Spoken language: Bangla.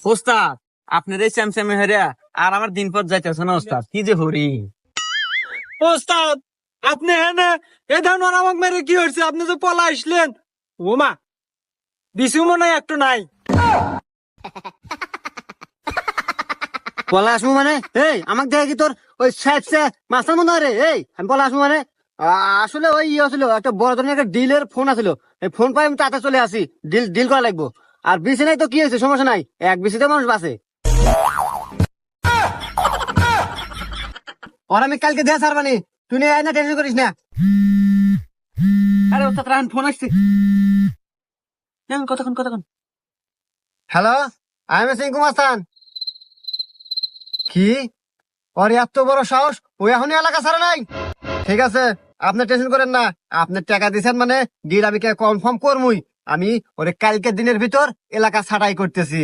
ওস্তাদ আপনার এই স্যামস্যামে হেরিয়া আর আমার দিন পর যাইতেছে না ওস্তাদ, কি যে হরি। ওস্তাদ আপনি হ্যাঁ এ ধরনের আমাকে মেরে কি হয়েছে? আপনি তো পলা আসলেন। ও মা, বিছু মনে হয় একটু নাই। পলা আসবো মানে এই আমাকে দেখে কি তোর ওই মাস্টার মনে হয় রে? এই আমি পলা আসবো মানে আসলে ওই ইয়ে ছিল, একটা বড় ধরনের একটা ডিলের ফোন আছিল। এই ফোন পাই আমি তাতে চলে আসি, ডিল ডিল করা লাগবো। আর বিসি নাই তো কি হয়েছে, সমস্যা নাই, এক বিসিতে মানুষ বাঁচে। ওর আমি কালকে দেয়া সার মানে তুই নিয়ে আয় না, টেনশন করিস না। আরে ওস্তাদ রাখেন, ফোন আসছে। কতক্ষণ হ্যালো, আই এম সিং কুমাস্তান। কি ওর এত বড় সাহস, ও এখনই এলাকা ছাড়া নাই? ঠিক আছে, আপনি টেনশন করেন না। আপনি টাকা দিচ্ছেন মানে ডিল আমি কনফার্ম করবই। আমি ওরে কালকে দিনের ভিতর এলাকা ছাটাই করতেছি।